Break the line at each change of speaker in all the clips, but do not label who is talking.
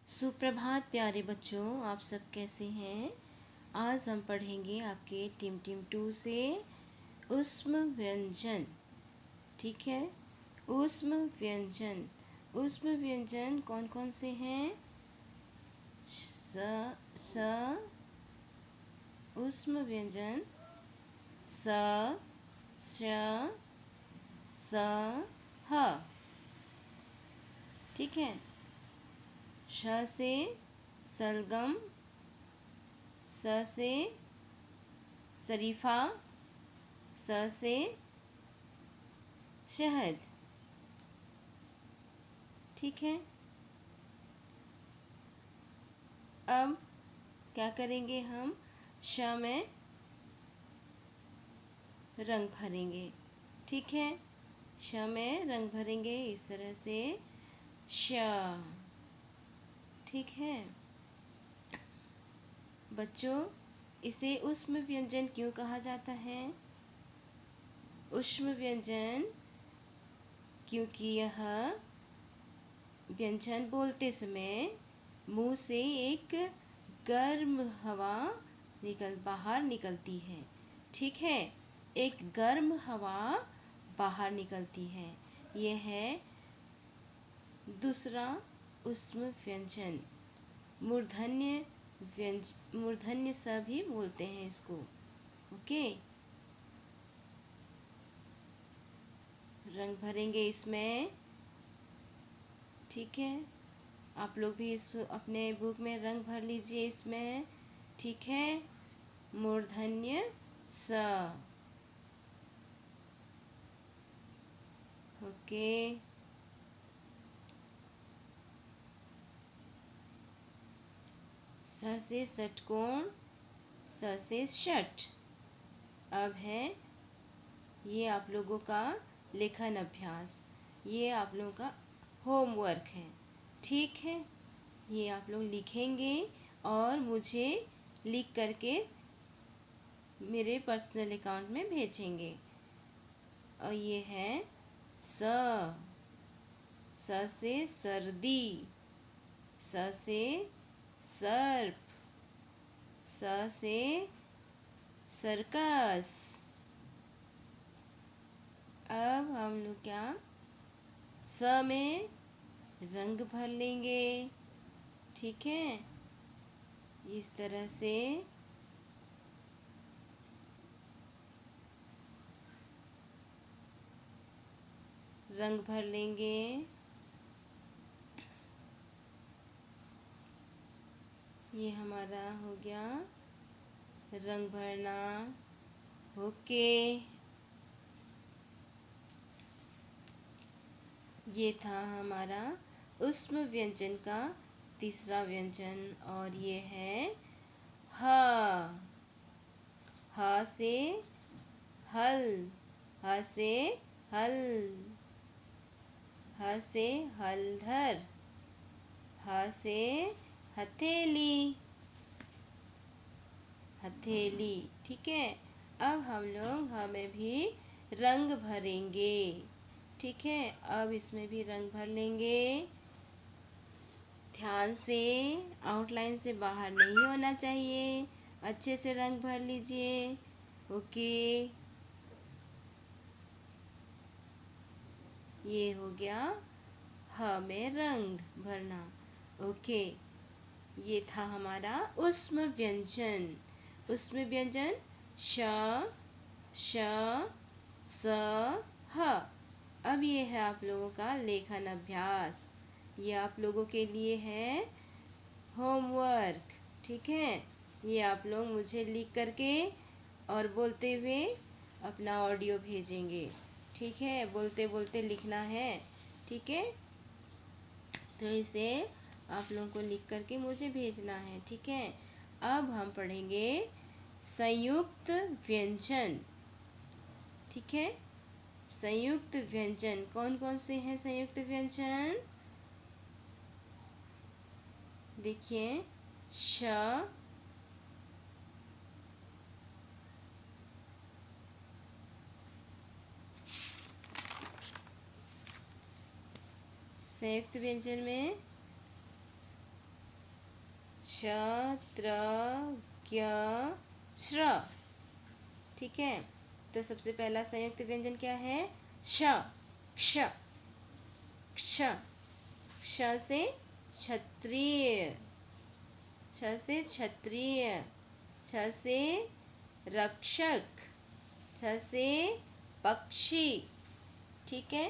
सुप्रभात प्यारे बच्चों, आप सब कैसे हैं। आज हम पढ़ेंगे आपके टिम टिम 2 से ऊष्म व्यंजन। ठीक है, ऊष्म व्यंजन। ऊष्म व्यंजन कौन कौन से हैं? स ऊष्म व्यंजन स, श, स, ह। ठीक है, श से सलगम, स से शरीफा, स से शहद। ठीक है, अब क्या करेंगे हम? श में रंग भरेंगे। ठीक है, श में रंग भरेंगे इस तरह से श। ठीक है बच्चों, इसे ऊष्म व्यंजन क्यों कहा जाता है? ऊष्म व्यंजन क्योंकि यह व्यंजन बोलते समय मुंह से एक गर्म हवा बाहर निकलती है। ठीक है, एक गर्म हवा बाहर निकलती है। यह है दूसरा ऊष्म व्यंजन। मूर्धन्य स भी बोलते हैं इसको। ओके, रंग भरेंगे इसमें। ठीक है, आप लोग भी इस अपने बुक में रंग भर लीजिए इसमें। ठीक है, मूर्धन्य स। ओके, स से षटकोण, स से षट। अब है ये आप लोगों का लेखन अभ्यास, ये आप लोगों का होमवर्क है। ठीक है, ये आप लोग लिखेंगे और मुझे लिख करके मेरे पर्सनल अकाउंट में भेजेंगे। और ये है स से सर्दी, स से सर्प, स से सर्कस। अब हम लोग क्या स में रंग भर लेंगे। ठीक है, इस तरह से रंग भर लेंगे। ये हमारा हो गया रंग भरना। ओके, ये था हमारा ऊष्म व्यंजन का तीसरा व्यंजन। और ये है ह। ह से हल, ह से हल, ह से हलधर, ह से हथेली, हथेली। ठीक है, अब हम लोग ह में भी रंग भरेंगे। ठीक है, अब इसमें भी रंग भर लेंगे। ध्यान से, आउटलाइन से बाहर नहीं होना चाहिए। अच्छे से रंग भर लीजिए। ओके, ये हो गया ह में रंग भरना। ओके, ये था हमारा ऊष्म व्यंजन। ऊष्म व्यंजन श, श, स, ह। अब ये है आप लोगों का लेखन अभ्यास। ये आप लोगों के लिए है होमवर्क। ठीक है, ये आप लोग मुझे लिख करके और बोलते हुए अपना ऑडियो भेजेंगे। ठीक है, बोलते बोलते लिखना है। ठीक है, तो इसे आप लोगों को लिख करके मुझे भेजना है। ठीक है, अब हम पढ़ेंगे संयुक्त व्यंजन। ठीक है, संयुक्त व्यंजन कौन कौन से हैं? संयुक्त व्यंजन देखिए, श, संयुक्त व्यंजन में श त्र ज्ञ श्र। ठीक है, तो सबसे पहला संयुक्त व्यंजन क्या है? श। क्ष। क्ष। क्ष से क्षत्रिय, छ से क्षत्रिय, छ से रक्षक, छ से पक्षी। ठीक है,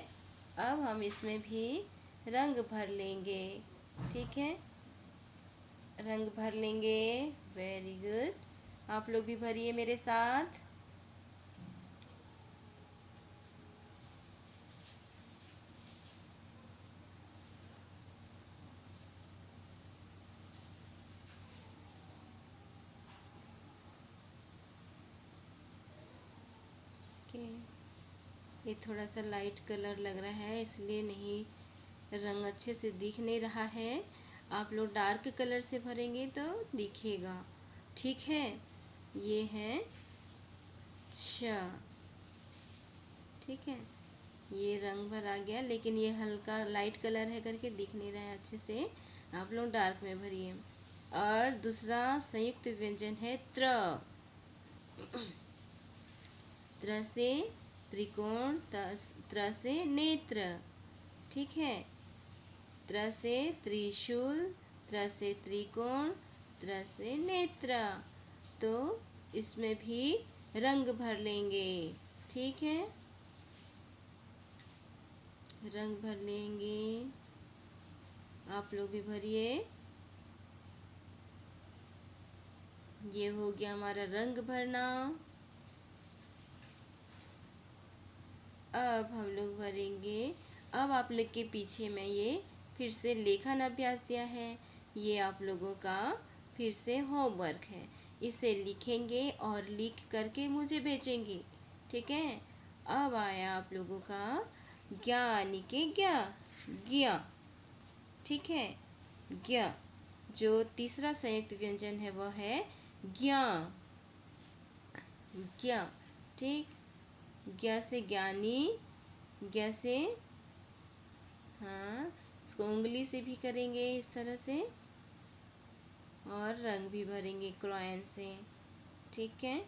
अब हम इसमें भी रंग भर लेंगे। ठीक है, रंग भर लेंगे। वेरी गुड, आप लोग भी भरिए मेरे साथ। ये थोड़ा सा लाइट कलर लग रहा है, इसलिए नहीं रंग अच्छे से दिख नहीं रहा है। आप लोग डार्क कलर से भरेंगे तो दिखेगा। ठीक है, ये है छ। ठीक है, ये रंग भर आ गया, लेकिन ये हल्का लाइट कलर है करके दिख नहीं रहा है अच्छे से। आप लोग डार्क में भरिए। और दूसरा संयुक्त व्यंजन है त्र। त्र से त्रिकोण, त्र से नेत्र। ठीक है, त्र से त्रिशूल, त्र से त्रिकोण, त्र से नेत्र। तो इसमें भी रंग भर लेंगे। ठीक है, रंग भर लेंगे। आप लोग भी भरिए। ये हो गया हमारा रंग भरना। अब हम लोग भरेंगे। अब आप लोग के पीछे मैं ये फिर से लेखन अभ्यास दिया है, ये आप लोगों का फिर से होमवर्क है। इसे लिखेंगे और लिख करके मुझे भेजेंगे। ठीक है, अब आया आप लोगों का ज्ञ यानी के ज्ञ, ज्ञ। ठीक है, ज्ञ, जो तीसरा संयुक्त व्यंजन है वो है ज्ञ। ज्ञ। ठीक, ज्ञ से ज्ञानी, ज्ञ से, हाँ, इसको उंगली से भी करेंगे इस तरह से, और रंग भी भरेंगे क्रायन से। ठीक है,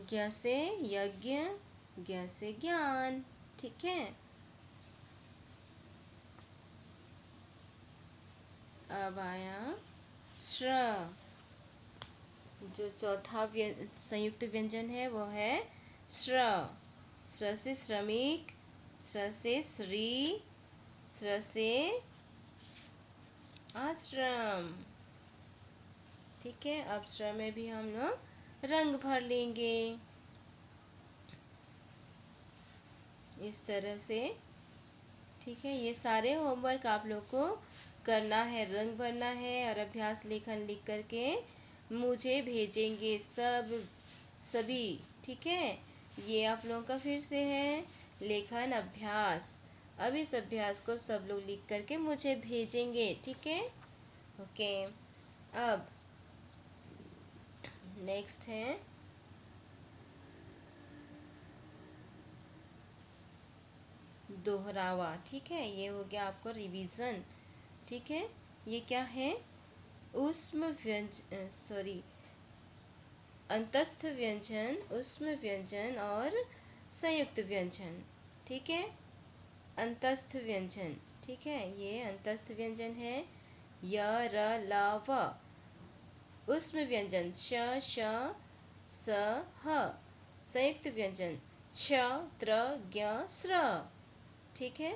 ज्ञ से यज्ञ, ज्ञ से ज्ञान। ठीक है, अब आया श्र, जो चौथा संयुक्त व्यंजन है वो है श्र। श्र से श्रमिक, श्र से श्री, श्र से आश्रम। ठीक है, अब श्र में भी हम लोग रंग भर लेंगे इस तरह से। ठीक है, ये सारे होमवर्क आप लोग को करना है, रंग भरना है और अभ्यास लेखन लिख करके मुझे भेजेंगे सभी। ठीक है, ये आप लोगों का फिर से है लेखन अभ्यास। अब इस अभ्यास को सब लोग लिख करके मुझे भेजेंगे। ठीक है, ओके। अब नेक्स्ट है दोहरावा। ठीक है, ये हो गया आपको रिवीजन। ठीक है, ये क्या है? ऊष्म व्यंजन, सॉरी, अंतस्थ व्यंजन, ऊष्म व्यंजन और संयुक्त व्यंजन। ठीक है, अंतस्थ व्यंजन। ठीक है, ये अंतस्थ व्यंजन है य र ल व। ऊष्म व्यंजन श श स ह। संयुक्त व्यंजन क्ष त्र ज्ञ स्र। ठीक है,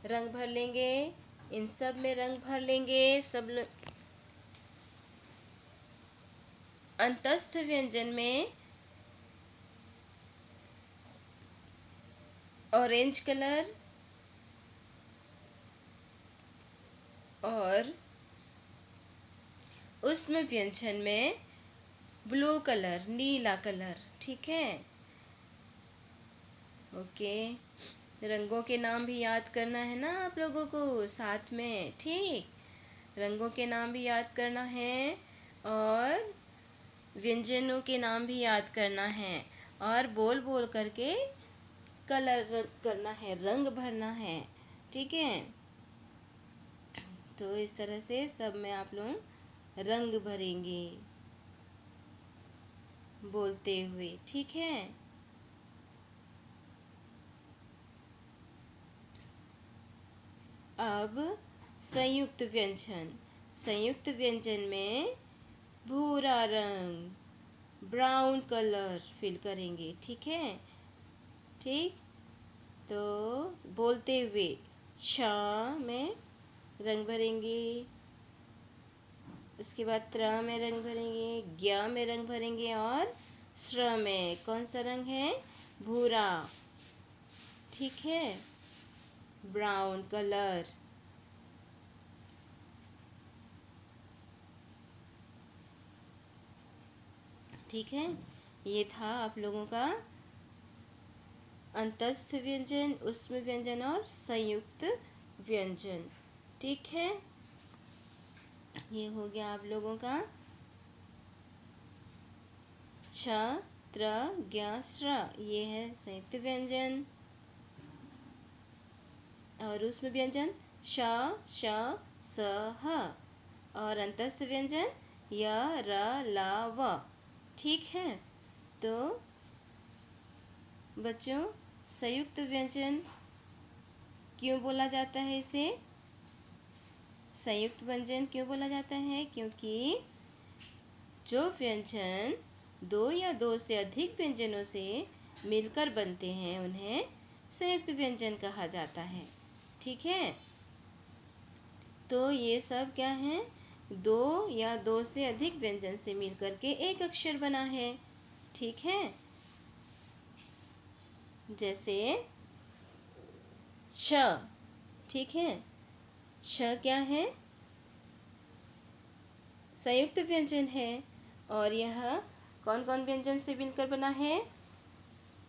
रंग भर लेंगे, इन सब में रंग भर लेंगे सब लोग। अंतस्थ व्यंजन में ऑरेंज कलर और ऊष्म व्यंजन में ब्लू कलर, नीला कलर। ठीक है, ओके। रंगों के नाम भी याद करना है ना आप लोगों को साथ में। ठीक, रंगों के नाम भी याद करना है और व्यंजनों के नाम भी याद करना है और बोल बोल करके कलर करना है, रंग भरना है। ठीक है, तो इस तरह से सब में आप लोग रंग भरेंगे बोलते हुए। ठीक है, अब संयुक्त व्यंजन। संयुक्त व्यंजन में भूरा रंग, ब्राउन कलर फिल करेंगे। ठीक है, ठीक, तो बोलते हुए श में रंग भरेंगे, उसके बाद त्र में रंग भरेंगे, ज्ञ में रंग भरेंगे और श्र में कौन सा रंग है? भूरा। ठीक है, ब्राउन कलर। ठीक है, ये था आप लोगों का अंतस्थ व्यंजन, उष्म व्यंजन और संयुक्त व्यंजन। ठीक है, ये हो गया आप लोगों का छ, त्र, ज्ञ, श्र, ये है संयुक्त व्यंजन। और उष्म व्यंजन श, श, स, ह। और अंतस्थ व्यंजन य, र, ल, व। ठीक है, तो बच्चों संयुक्त व्यंजन क्यों बोला जाता है इसे? संयुक्त व्यंजन क्यों बोला जाता है? क्योंकि जो व्यंजन दो या दो से अधिक व्यंजनों से मिलकर बनते हैं उन्हें संयुक्त व्यंजन कहा जाता है। ठीक है, तो ये सब क्या है? दो या दो से अधिक व्यंजन से मिलकर के एक अक्षर बना है। ठीक है, जैसे श। ठीक है, श क्या है? संयुक्त व्यंजन है और यह कौन कौन व्यंजन से मिलकर बना है?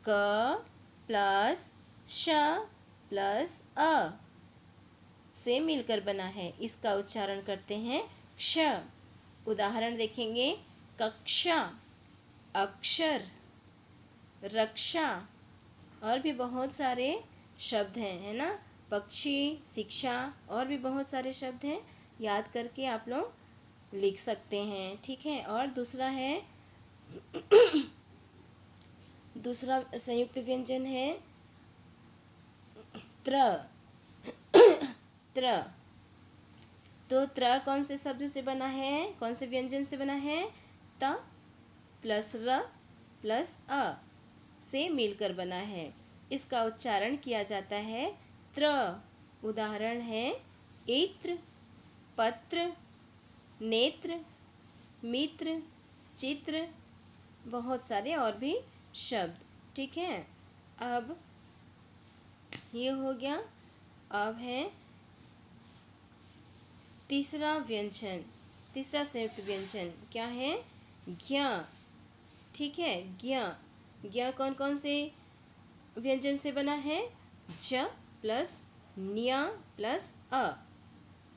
क प्लस श प्लस अ से मिलकर बना है। इसका उच्चारण करते हैं क्ष। उदाहरण देखेंगे, कक्षा, अक्षर, रक्षा और भी बहुत सारे शब्द हैं, है ना? पक्षी, शिक्षा और भी बहुत सारे शब्द हैं, याद करके आप लोग लिख सकते हैं। ठीक है, और दूसरा है दूसरा संयुक्त व्यंजन है त्र। त्र, तो त्र कौन से शब्द से बना है? कौन से व्यंजन से बना है? त प्लस र प्लस अ से मिलकर बना है। इसका उच्चारण किया जाता है त्र। उदाहरण है इत्र, पत्र, नेत्र, मित्र, चित्र, बहुत सारे और भी शब्द। ठीक है, अब ये हो गया। अब है तीसरा व्यंजन, तीसरा संयुक्त व्यंजन क्या है? ज्ञ। ठीक है, ज्ञ। ज्ञ कौन कौन से व्यंजन से बना है? ज प्लस न्य प्लस अ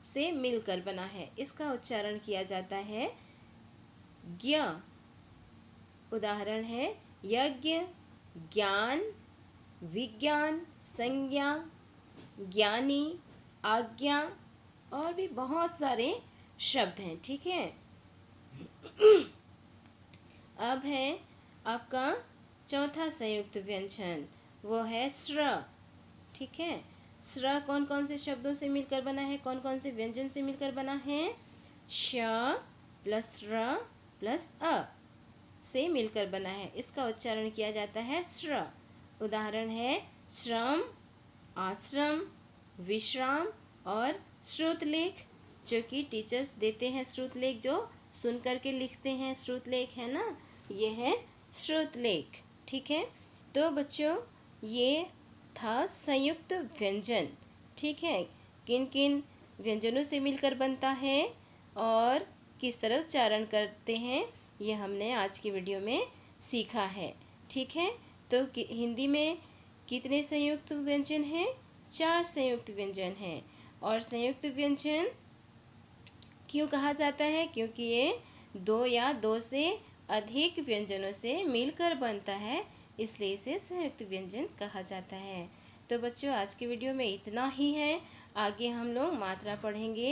से मिलकर बना है। इसका उच्चारण किया जाता है ज्ञ। उदाहरण है यज्ञ, ज्ञान, विज्ञान, संज्ञा, ज्ञानी, आज्ञा और भी बहुत सारे शब्द हैं। ठीक है, अब है आपका चौथा संयुक्त व्यंजन, वो है स्र। ठीक है, स्र कौन कौन से शब्दों से मिलकर बना है? कौन कौन से व्यंजन से मिलकर बना है? श प्लस र प्लस अ से मिलकर बना है। इसका उच्चारण किया जाता है स्र। उदाहरण है श्रम, आश्रम, विश्राम और श्रुतलेख, जो कि टीचर्स देते हैं। श्रुतलेख जो सुन करके लिखते हैं, श्रुतलेख है ना, ये है श्रुतलेख। ठीक है, तो बच्चों ये था संयुक्त व्यंजन। ठीक है, किन किन व्यंजनों से मिलकर बनता है और किस तरह उच्चारण करते हैं, ये हमने आज की वीडियो में सीखा है। ठीक है, तो हिंदी में कितने संयुक्त व्यंजन हैं? 4 संयुक्त व्यंजन हैं। और संयुक्त व्यंजन क्यों कहा जाता है? क्योंकि ये दो या दो से अधिक व्यंजनों से मिलकर बनता है, इसलिए इसे संयुक्त व्यंजन कहा जाता है। तो बच्चों, आज के वीडियो में इतना ही है। आगे हम लोग मात्रा पढ़ेंगे।